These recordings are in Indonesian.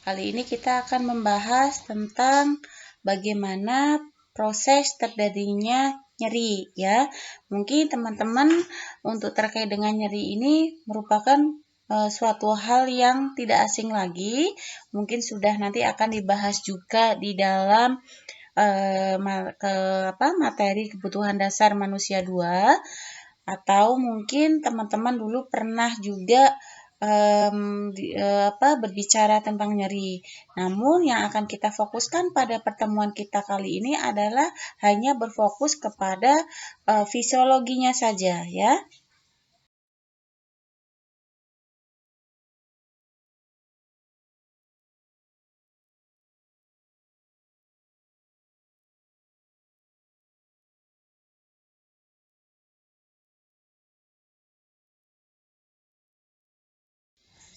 Kali ini kita akan membahas tentang bagaimana proses terjadinya nyeri ya. Mungkin teman-teman untuk terkait dengan nyeri ini merupakan suatu hal yang tidak asing lagi. Mungkin sudah nanti akan dibahas juga di dalam materi kebutuhan dasar manusia 2, atau mungkin teman-teman dulu pernah juga berbicara tentang nyeri. Namun yang akan kita fokuskan pada pertemuan kita kali ini adalah hanya berfokus kepada fisiologinya saja ya.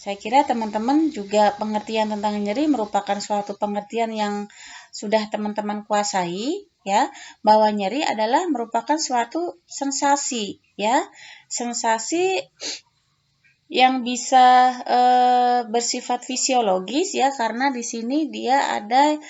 Saya kira teman-teman juga pengertian tentang nyeri merupakan suatu pengertian yang sudah teman-teman kuasai ya, bahwa nyeri adalah merupakan suatu sensasi ya. Sensasi yang bisa bersifat fisiologis ya, karena di sini dia ada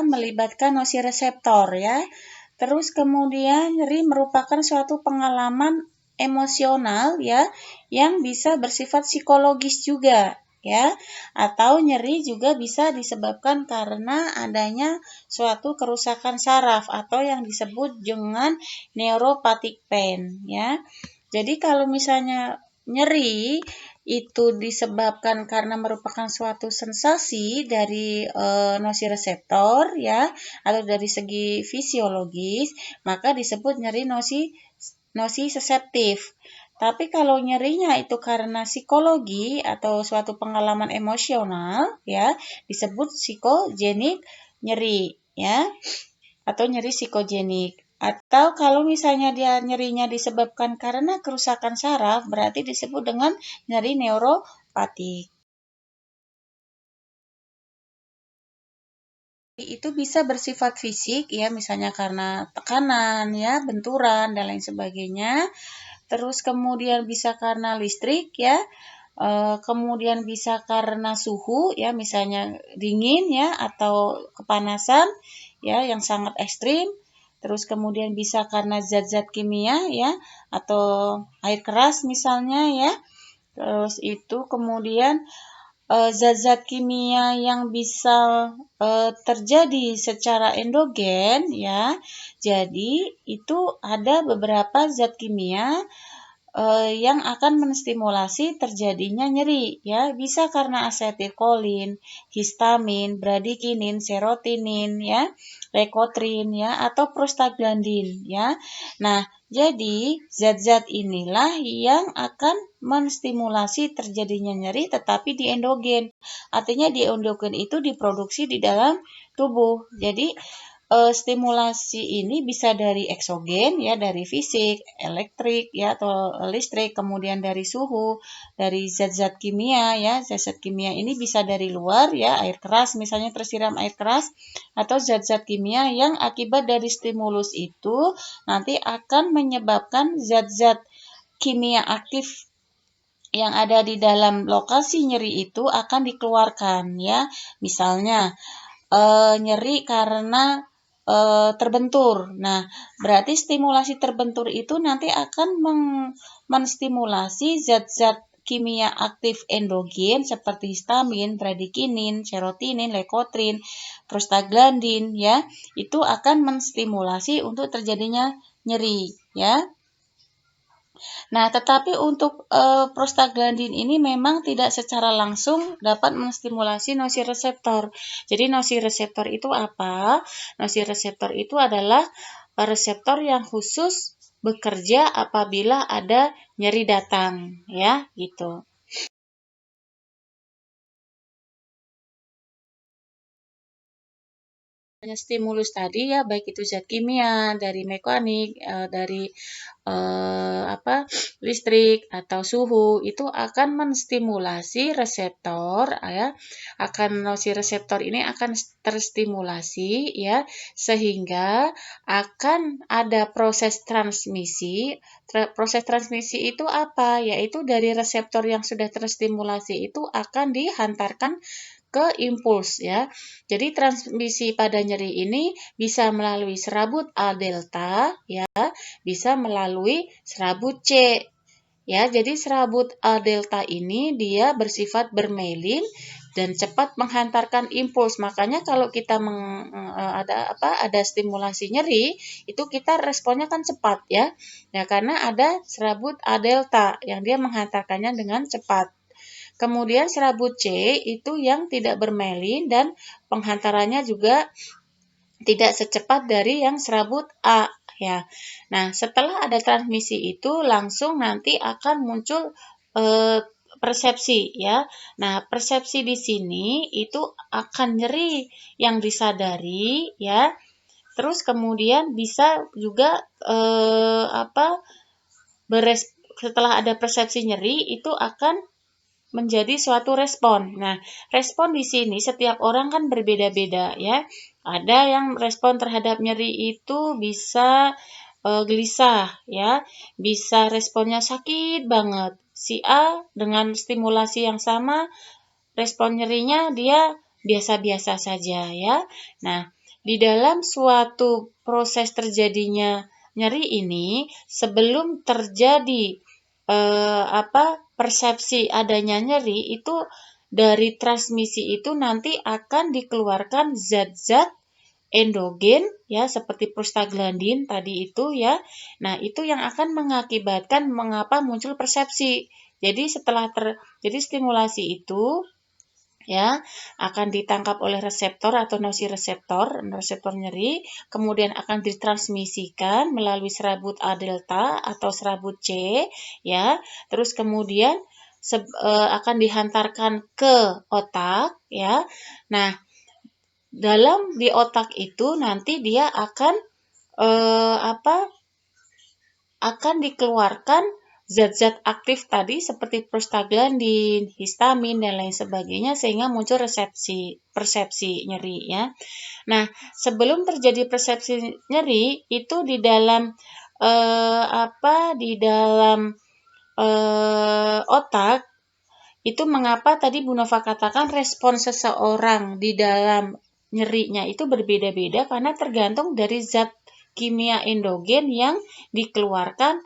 melibatkan nosireseptor ya. Terus kemudian nyeri merupakan suatu pengalaman emosional ya, yang bisa bersifat psikologis juga ya, atau nyeri juga bisa disebabkan karena adanya suatu kerusakan saraf atau yang disebut dengan neuropathic pain ya. Jadi kalau misalnya nyeri itu disebabkan karena merupakan suatu sensasi dari nosireseptor ya, atau dari segi fisiologis, maka disebut nyeri nosiseptif. Tapi kalau nyerinya itu karena psikologi atau suatu pengalaman emosional ya, disebut psikogenik nyeri ya, atau nyeri psikogenik. Atau kalau misalnya dia nyerinya disebabkan karena kerusakan saraf, berarti disebut dengan nyeri neuropatik. Itu bisa bersifat fisik ya, misalnya karena tekanan ya, benturan dan lain sebagainya. Terus kemudian bisa karena listrik ya, kemudian bisa karena suhu ya, misalnya dingin ya, atau kepanasan ya yang sangat ekstrim. Terus kemudian bisa karena zat-zat kimia ya, atau air keras misalnya ya. Terus itu kemudian zat-zat kimia yang bisa terjadi secara endogen ya. Jadi itu ada beberapa zat kimia yang akan menstimulasi terjadinya nyeri ya, bisa karena asetilkolin, histamin, bradikinin, serotinin ya, lekotrin ya, atau prostaglandin ya. Nah, jadi zat-zat inilah yang akan menstimulasi terjadinya nyeri tetapi di endogen. Artinya di endogen itu diproduksi di dalam tubuh. Jadi stimulasi ini bisa dari eksogen ya, dari fisik, elektrik ya, atau listrik, kemudian dari suhu, dari zat-zat kimia ya. Zat-zat kimia ini bisa dari luar ya, air keras misalnya, tersiram air keras, atau zat-zat kimia yang akibat dari stimulus itu nanti akan menyebabkan zat-zat kimia aktif yang ada di dalam lokasi nyeri itu akan dikeluarkan ya. Misalnya nyeri karena terbentur. Nah, berarti stimulasi terbentur itu nanti akan menstimulasi zat-zat kimia aktif endogen seperti histamin, bradikinin, serotinin, lekotrin, prostaglandin ya. Itu akan menstimulasi untuk terjadinya nyeri ya. Nah, tetapi untuk prostaglandin ini memang tidak secara langsung dapat menstimulasi nosireseptor. Jadi nosireseptor itu apa? Nosireseptor itu adalah reseptor yang khusus bekerja apabila ada nyeri datang, ya, gitu. stimulus tadi ya, baik itu zat kimia, dari mekanik, dari listrik atau suhu, itu akan menstimulasi reseptor ya, si reseptor ini akan terstimulasi ya, sehingga akan ada proses transmisi. Proses transmisi itu apa? Yaitu dari reseptor yang sudah terstimulasi itu akan dihantarkan ke impuls ya. Jadi transmisi pada nyeri ini bisa melalui serabut A delta ya, bisa melalui serabut C. Ya, jadi serabut A delta ini dia bersifat bermelin dan cepat menghantarkan impuls. Makanya kalau kita ada stimulasi nyeri, itu kita responnya kan cepat ya. Ya, karena ada serabut A delta yang dia menghantarkannya dengan cepat. Kemudian serabut C itu yang tidak bermelin dan penghantarannya juga tidak secepat dari yang serabut A ya. Nah, setelah ada transmisi itu langsung nanti akan muncul persepsi ya. Nah, persepsi di sini itu akan nyeri yang disadari ya. Terus kemudian bisa juga setelah ada persepsi nyeri itu akan menjadi suatu respon. Nah, respon di sini setiap orang kan berbeda-beda ya. Ada yang respon terhadap nyeri itu bisa gelisah ya, bisa responnya sakit banget. Si A dengan stimulasi yang sama, respon nyerinya dia biasa-biasa saja ya. Nah, di dalam suatu proses terjadinya nyeri ini, sebelum terjadi persepsi adanya nyeri itu dari transmisi itu nanti akan dikeluarkan zat-zat endogen ya seperti prostaglandin tadi itu ya. Nah, itu yang akan mengakibatkan mengapa muncul persepsi. Jadi jadi stimulasi itu ya akan ditangkap oleh reseptor atau nosireseptor, reseptor nyeri, kemudian akan ditransmisikan melalui serabut A delta atau serabut C ya. Terus kemudian akan dihantarkan ke otak ya. Nah, di otak itu nanti dia akan akan dikeluarkan zat-zat aktif tadi seperti prostaglandin, histamin, dan lain sebagainya sehingga muncul persepsi nyeri ya. Nah, sebelum terjadi persepsi nyeri itu di dalam otak itu mengapa tadi Bu Nova katakan respon seseorang di dalam nyerinya itu berbeda-beda karena tergantung dari zat kimia endogen yang dikeluarkan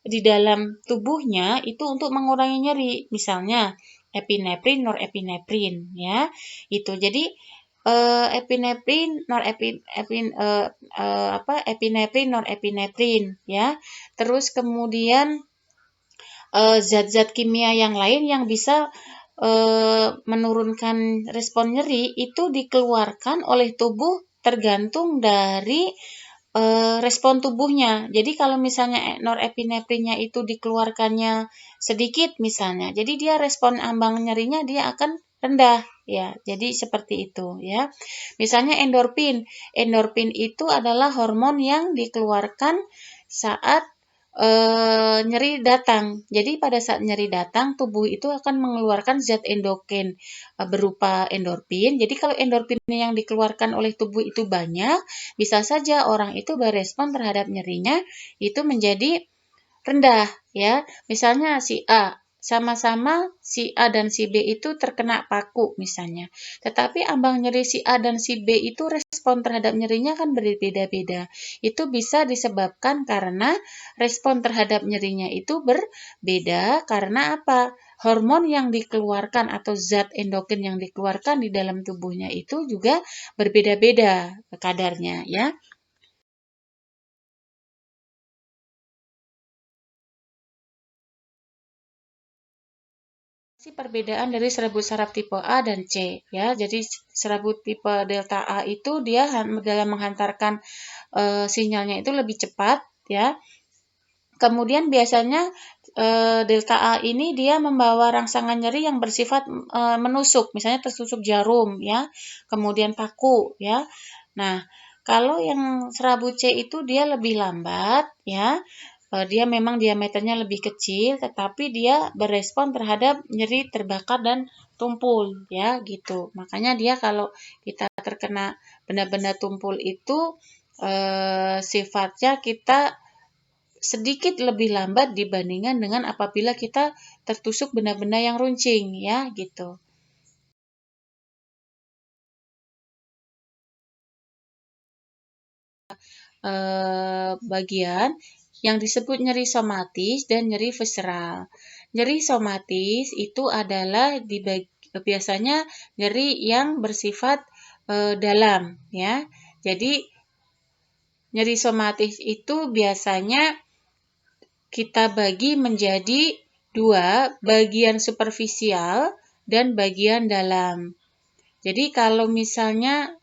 di dalam tubuhnya itu untuk mengurangi nyeri, misalnya epinefrin, norepinefrin ya. Itu jadi epinefrin, norepinefrin ya. Terus kemudian zat-zat kimia yang lain yang bisa menurunkan respon nyeri itu dikeluarkan oleh tubuh tergantung dari respon tubuhnya. Jadi kalau misalnya norepinefrinnya itu dikeluarkannya sedikit misalnya, jadi dia respon ambang nyerinya dia akan rendah ya. Jadi seperti itu ya. Misalnya endorfin. Endorfin itu adalah hormon yang dikeluarkan saat nyeri datang. Jadi pada saat nyeri datang, tubuh itu akan mengeluarkan zat endogen berupa endorfin. Jadi kalau endorfin yang dikeluarkan oleh tubuh itu banyak, bisa saja orang itu berespon terhadap nyerinya itu menjadi rendah ya. Misalnya si A, sama-sama si A dan si B itu terkena paku misalnya. Tetapi ambang nyeri si A dan si B itu respon terhadap nyerinya kan berbeda-beda. Itu bisa disebabkan karena respon terhadap nyerinya itu berbeda karena apa? Hormon yang dikeluarkan atau zat endogen yang dikeluarkan di dalam tubuhnya itu juga berbeda-beda kadarnya ya. Perbedaan dari serabut saraf tipe A dan C ya. Jadi serabut tipe delta A itu dia dalam menghantarkan sinyalnya itu lebih cepat ya. Kemudian biasanya delta A ini dia membawa rangsangan nyeri yang bersifat menusuk, misalnya tertusuk jarum ya, kemudian paku ya. Nah, kalau yang serabut C itu dia lebih lambat ya. Dia memang diameternya lebih kecil, tetapi dia berespon terhadap nyeri terbakar dan tumpul ya gitu. Makanya dia kalau kita terkena benda-benda tumpul itu sifatnya kita sedikit lebih lambat dibandingkan dengan apabila kita tertusuk benda-benda yang runcing ya gitu. Bagian yang disebut nyeri somatis dan nyeri visceral. Nyeri somatis itu adalah biasanya nyeri yang bersifat dalam ya. Jadi nyeri somatis itu biasanya kita bagi menjadi dua, bagian superficial dan bagian dalam. Jadi kalau misalnya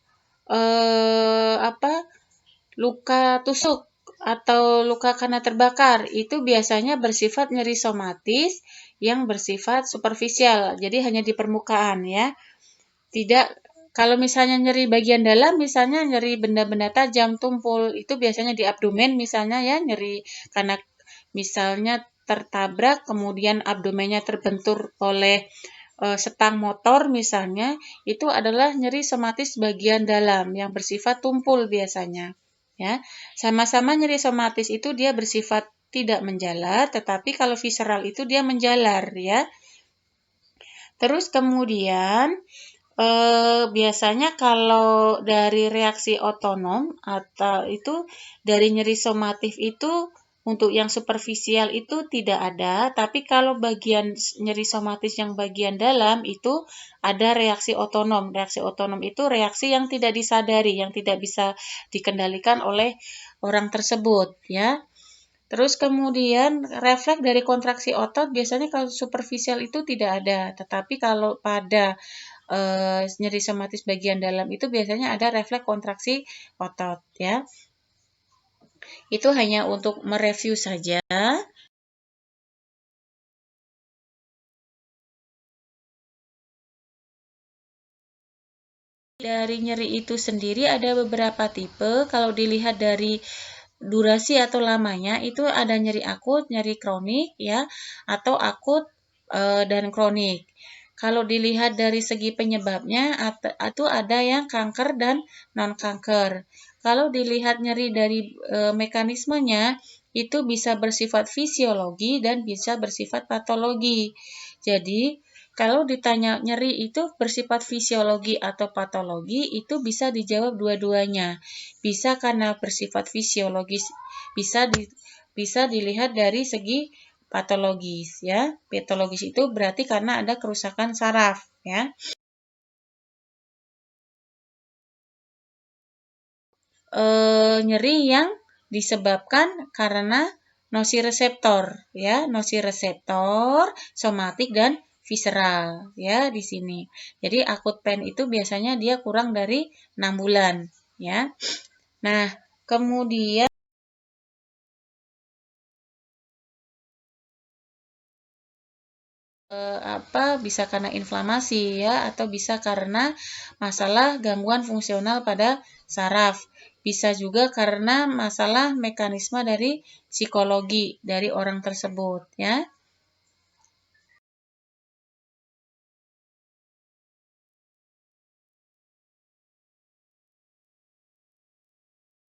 luka tusuk atau luka karena terbakar itu biasanya bersifat nyeri somatis yang bersifat superficial. Jadi hanya di permukaan ya. Tidak kalau misalnya nyeri bagian dalam, misalnya nyeri benda-benda tajam, tumpul, itu biasanya di abdomen misalnya ya, nyeri karena misalnya tertabrak kemudian abdomennya terbentur oleh setang motor misalnya, itu adalah nyeri somatis bagian dalam yang bersifat tumpul biasanya. Ya, sama-sama nyeri somatis itu dia bersifat tidak menjalar, tetapi kalau visceral itu dia menjalar ya. Terus kemudian biasanya kalau dari reaksi otonom atau itu dari nyeri somatif itu untuk yang superficial itu tidak ada, tapi kalau bagian nyeri somatis yang bagian dalam itu ada reaksi otonom. Reaksi otonom itu reaksi yang tidak disadari, yang tidak bisa dikendalikan oleh orang tersebut ya. Terus kemudian refleks dari kontraksi otot biasanya kalau superficial itu tidak ada, tetapi kalau pada nyeri somatis bagian dalam itu biasanya ada refleks kontraksi otot ya. Itu hanya untuk mereview saja. Dari nyeri itu sendiri ada beberapa tipe. Kalau dilihat dari durasi atau lamanya itu ada nyeri akut, nyeri kronik ya, atau akut dan kronik. Kalau dilihat dari segi penyebabnya itu ada yang kanker dan non-kanker. Kalau dilihat nyeri dari mekanismenya itu bisa bersifat fisiologi dan bisa bersifat patologi. Jadi kalau ditanya nyeri itu bersifat fisiologi atau patologi, itu bisa dijawab dua-duanya. Bisa karena bersifat fisiologis, bisa dilihat dari segi patologis ya. Patologis itu berarti karena ada kerusakan saraf ya. Nyeri yang disebabkan karena nosireseptor ya, nosireseptor, somatik dan visceral ya di sini. Jadi akut pain itu biasanya dia kurang dari 6 bulan ya. Nah, kemudian bisa karena inflamasi ya atau bisa karena masalah gangguan fungsional pada saraf. Bisa juga karena masalah mekanisme dari psikologi dari orang tersebut ya.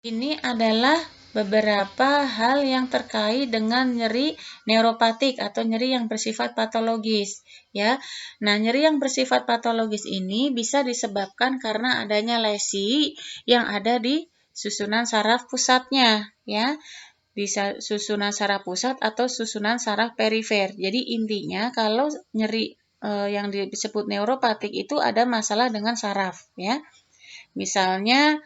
Ini adalah beberapa hal yang terkait dengan nyeri neuropatik atau nyeri yang bersifat patologis ya. Nah, nyeri yang bersifat patologis ini bisa disebabkan karena adanya lesi yang ada di susunan saraf pusatnya ya. Di susunan saraf pusat atau susunan saraf perifer. Jadi intinya kalau nyeri yang disebut neuropatik itu ada masalah dengan saraf ya. Misalnya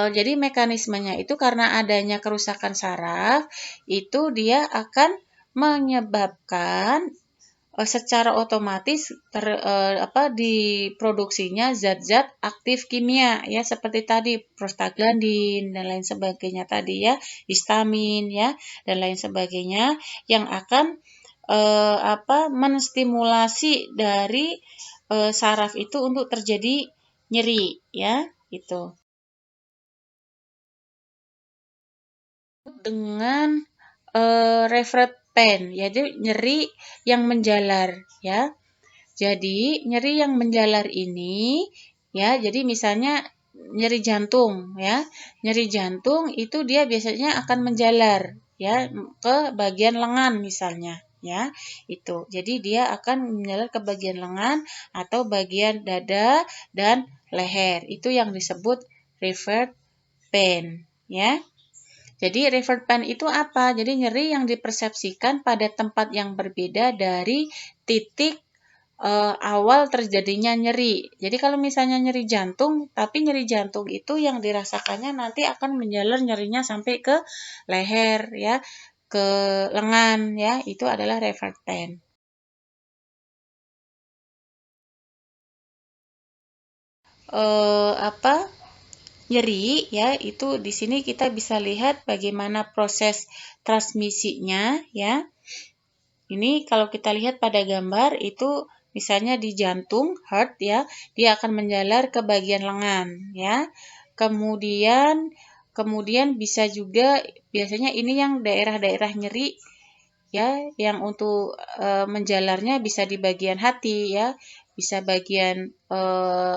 jadi mekanismenya itu karena adanya kerusakan saraf, itu dia akan menyebabkan secara otomatis diproduksinya zat-zat aktif kimia ya seperti tadi prostaglandin dan lain sebagainya tadi ya, histamin ya dan lain sebagainya yang akan menstimulasi dari saraf itu untuk terjadi nyeri ya gitu. dengan refert pain, yaitu nyeri yang menjalar ya. Jadi nyeri yang menjalar ini ya, jadi misalnya nyeri jantung ya. Nyeri jantung itu dia biasanya akan menjalar ya ke bagian lengan misalnya ya. Itu. Jadi dia akan menjalar ke bagian lengan atau bagian dada dan leher. Itu yang disebut revert pain ya. Jadi revert pain itu apa? Jadi nyeri yang dipersepsikan pada tempat yang berbeda dari titik awal terjadinya nyeri. Jadi kalau misalnya nyeri jantung, tapi nyeri jantung itu yang dirasakannya nanti akan menjalar nyerinya sampai ke leher ya, ke lengan ya, itu adalah revert pain. Apa? Nyeri ya, itu di sini kita bisa lihat bagaimana proses transmisinya ya. Ini kalau kita lihat pada gambar itu misalnya di jantung, heart ya, dia akan menjalar ke bagian lengan ya. Kemudian bisa juga biasanya ini yang daerah-daerah nyeri ya, yang untuk menjalarnya bisa di bagian hati ya, bisa bagian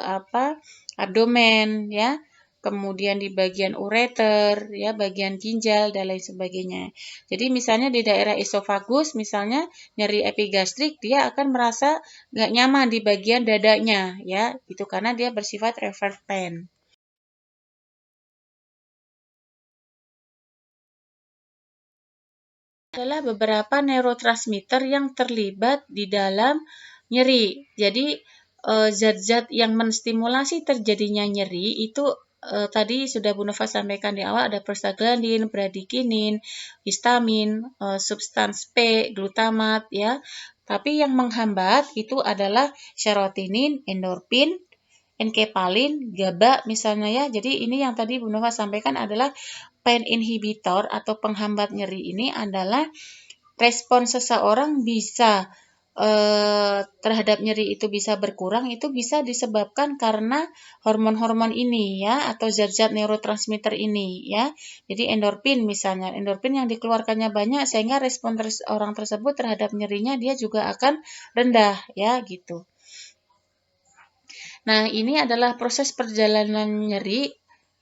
apa? Abdomen ya. Kemudian di bagian ureter, ya, bagian ginjal, dan lain sebagainya. Jadi misalnya di daerah esofagus, misalnya nyeri epigastrik, dia akan merasa nggak nyaman di bagian dadanya, ya, itu karena dia bersifat revert pain. Adalah beberapa neurotransmitter yang terlibat di dalam nyeri. Jadi zat-zat yang menstimulasi terjadinya nyeri itu tadi sudah Bu Nova sampaikan di awal, ada prostaglandin, bradikinin, histamin, substans P, glutamat ya. Tapi yang menghambat itu adalah serotonin, endorfin, enkepalin, GABA misalnya ya. Jadi ini yang tadi Bu Nova sampaikan adalah pain inhibitor atau penghambat nyeri ini adalah respon seseorang bisa terhadap nyeri itu bisa berkurang, itu bisa disebabkan karena hormon-hormon ini ya, atau zat-zat neurotransmitter ini ya. Jadi endorfin misalnya, endorfin yang dikeluarkannya banyak sehingga respon orang tersebut terhadap nyerinya dia juga akan rendah ya gitu. Nah, ini adalah proses perjalanan nyeri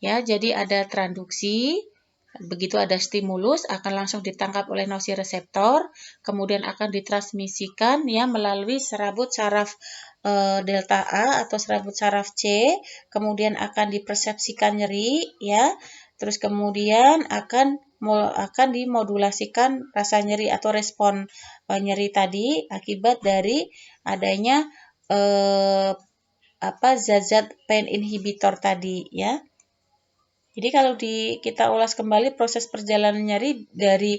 ya. Jadi ada transduksi, begitu ada stimulus akan langsung ditangkap oleh nosireseptor, kemudian akan ditransmisikan ya melalui serabut saraf delta A atau serabut saraf C, kemudian akan dipersepsikan nyeri ya. Terus kemudian akan dimodulasikan rasa nyeri atau respon nyeri tadi akibat dari adanya zat-zat pain inhibitor tadi ya. Jadi kalau kita ulas kembali proses perjalanan nyeri dari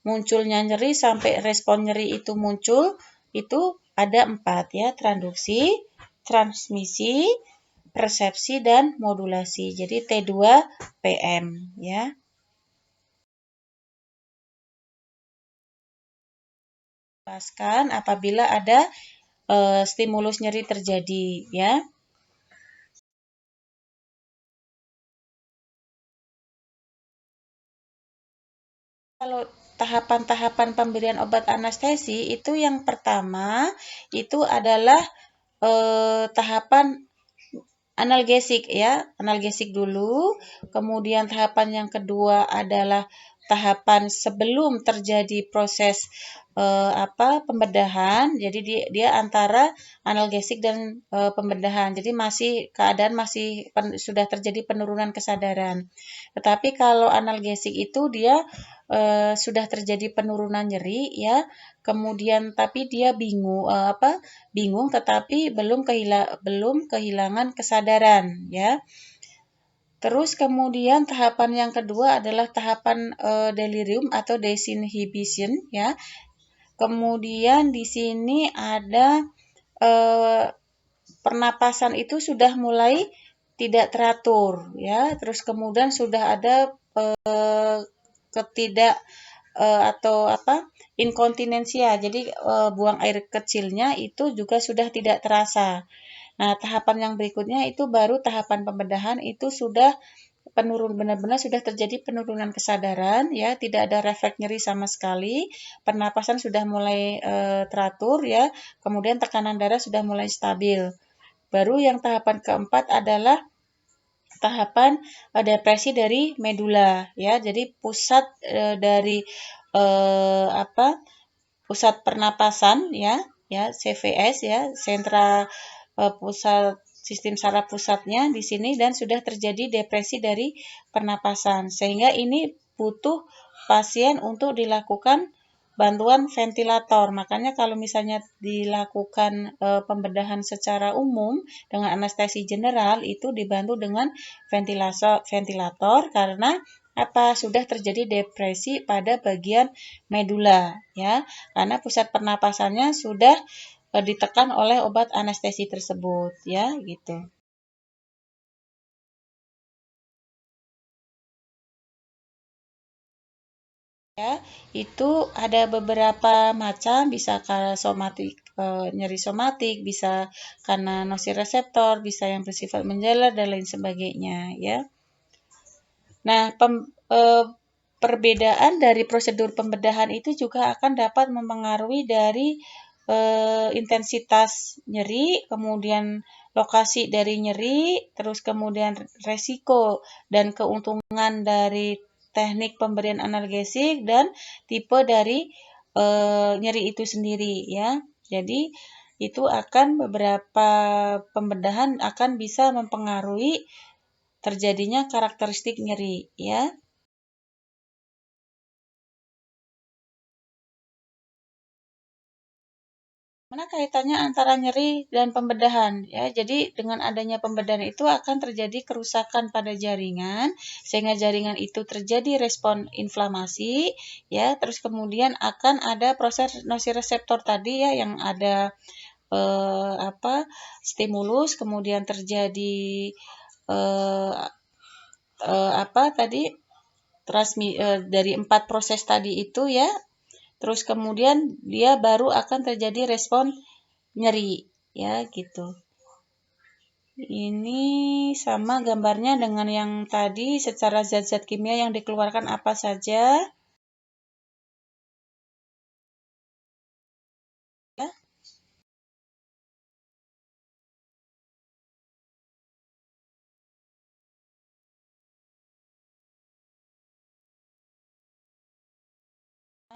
munculnya nyeri sampai respon nyeri itu muncul, itu ada 4 ya, transduksi, transmisi, persepsi, dan modulasi. Jadi T2PM ya. Lepaskan apabila ada stimulus nyeri terjadi ya. Kalau tahapan-tahapan pemberian obat anestesi itu yang pertama itu adalah tahapan analgesik ya, analgesik dulu. Kemudian tahapan yang kedua adalah tahapan sebelum terjadi proses pembedahan. Jadi dia antara analgesik dan pembedahan. Jadi keadaan masih sudah terjadi penurunan kesadaran. Tetapi kalau analgesik itu dia sudah terjadi penurunan nyeri ya. Kemudian tapi dia bingung tetapi belum kehilangan kesadaran ya. Terus kemudian tahapan yang kedua adalah tahapan delirium atau disinhibition ya. Kemudian di sini ada pernapasan itu sudah mulai tidak teratur ya. Terus kemudian sudah ada inkontinensia. Jadi buang air kecilnya itu juga sudah tidak terasa. Nah, tahapan yang berikutnya itu baru tahapan pembedahan itu sudah benar-benar sudah terjadi penurunan kesadaran, ya, tidak ada refleks nyeri sama sekali, pernapasan sudah mulai teratur, ya, kemudian tekanan darah sudah mulai stabil. Baru yang tahapan keempat adalah tahapan depresi dari medula, ya. Jadi pusat dari pusat pernapasan, ya CVS, ya, sentra pusat sistem saraf pusatnya di sini, dan sudah terjadi depresi dari pernapasan, sehingga ini butuh pasien untuk dilakukan bantuan ventilator. Makanya kalau misalnya dilakukan pembedahan secara umum dengan anestesi general, itu dibantu dengan ventilator karena sudah terjadi depresi pada bagian medula, ya, karena pusat pernapasannya sudah ditekan oleh obat anestesi tersebut, ya, gitu. Ya, itu ada beberapa macam, bisa karena somatik, nyeri somatik, bisa karena nosireseptor, bisa yang bersifat menjalar dan lain sebagainya, ya. Nah, perbedaan dari prosedur pembedahan itu juga akan dapat mempengaruhi dari intensitas nyeri, kemudian lokasi dari nyeri, terus kemudian resiko dan keuntungan dari teknik pemberian analgesik dan tipe dari nyeri itu sendiri, ya. Jadi itu akan beberapa pembedahan akan bisa mempengaruhi terjadinya karakteristik nyeri, ya. Mana kaitannya antara nyeri dan pembedahan, ya. Jadi dengan adanya pembedahan itu akan terjadi kerusakan pada jaringan, sehingga jaringan itu terjadi respon inflamasi, ya. Terus kemudian akan ada proses nosireseptor tadi, ya, yang ada stimulus, kemudian terjadi tadi dari 4 proses tadi itu, ya. Terus kemudian dia baru akan terjadi respon nyeri, ya, gitu. Ini sama gambarnya dengan yang tadi, secara zat-zat kimia yang dikeluarkan apa saja. Ya.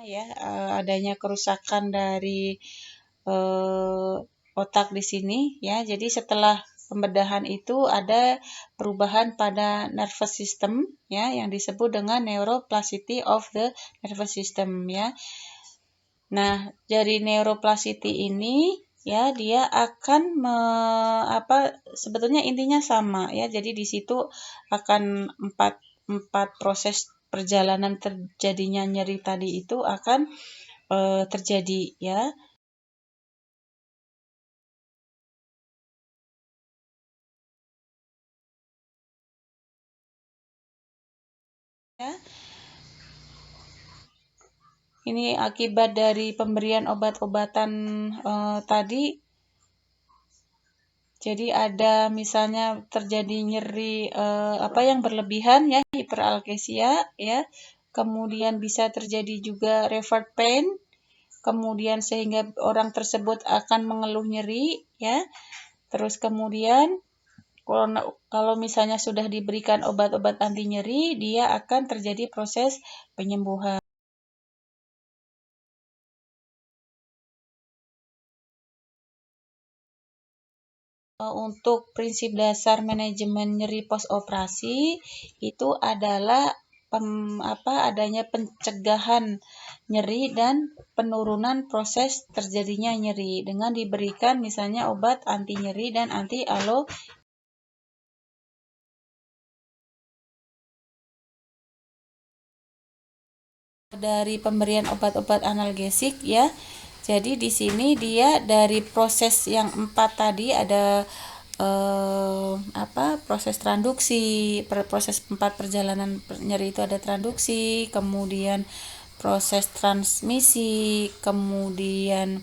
Ya, adanya kerusakan dari otak di sini, ya. Jadi setelah pembedahan itu ada perubahan pada nervous system, ya, yang disebut dengan neuroplasticity of the nervous system, ya. Nah, dari neuroplasticity ini, ya, dia akan sebetulnya intinya sama, ya. Jadi di situ akan empat proses perjalanan terjadinya nyeri tadi itu akan terjadi, ya. Ya. Ini akibat dari pemberian obat-obatan tadi. Jadi ada misalnya terjadi nyeri yang berlebihan, ya, hiperalgesia, ya. Kemudian bisa terjadi juga revert pain. Kemudian sehingga orang tersebut akan mengeluh nyeri, ya. Terus kemudian kalau misalnya sudah diberikan obat-obat anti nyeri, dia akan terjadi proses penyembuhan. Untuk prinsip dasar manajemen nyeri postoperasi itu adalah adanya pencegahan nyeri dan penurunan proses terjadinya nyeri dengan diberikan misalnya obat anti nyeri dan anti alo dari pemberian obat-obat analgesik, ya. Jadi di sini dia dari proses yang 4 tadi ada proses tranduksi, proses 4 perjalanan nyeri itu ada tranduksi, kemudian proses transmisi, kemudian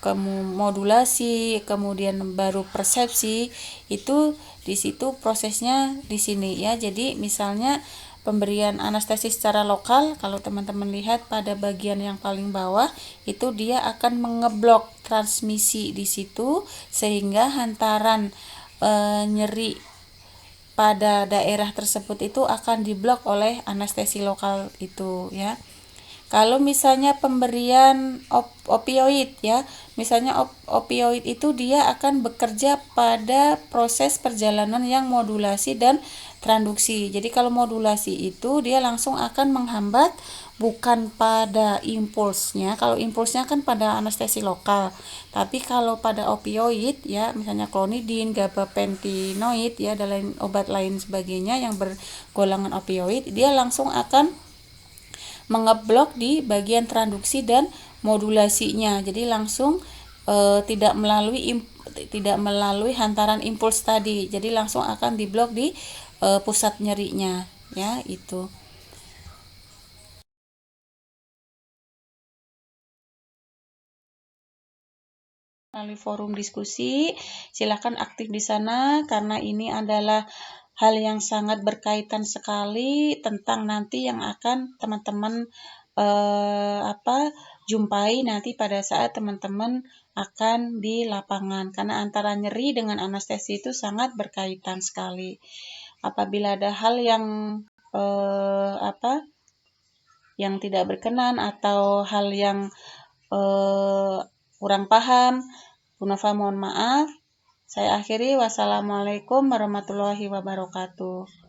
modulasi, kemudian baru persepsi, itu di situ prosesnya di sini ya. Jadi misalnya pemberian anestesi secara lokal, kalau teman-teman lihat pada bagian yang paling bawah itu dia akan mengeblok transmisi di situ sehingga hantaran nyeri pada daerah tersebut itu akan diblok oleh anestesi lokal itu ya. Kalau misalnya pemberian opioid ya, misalnya opioid itu dia akan bekerja pada proses perjalanan yang modulasi dan transduksi. Jadi kalau modulasi itu dia langsung akan menghambat bukan pada impulsnya. Kalau impulsnya kan pada anestesi lokal. Tapi kalau pada opioid ya, misalnya klonidin, gabapentinoid ya, dan obat lain sebagainya yang bergolongan opioid, dia langsung akan mengeblok di bagian transduksi dan modulasinya. Jadi langsung tidak melalui hantaran impuls tadi. Jadi langsung akan diblok di pusat nyerinya ya itu. Melalui forum diskusi, silakan aktif di sana karena ini adalah hal yang sangat berkaitan sekali tentang nanti yang akan teman-teman jumpai nanti pada saat teman-teman akan di lapangan, karena antara nyeri dengan anestesi itu sangat berkaitan sekali. Apabila ada hal yang yang tidak berkenan atau hal yang kurang paham, Bu Nova mohon maaf. Saya akhiri, wassalamualaikum warahmatullahi wabarakatuh.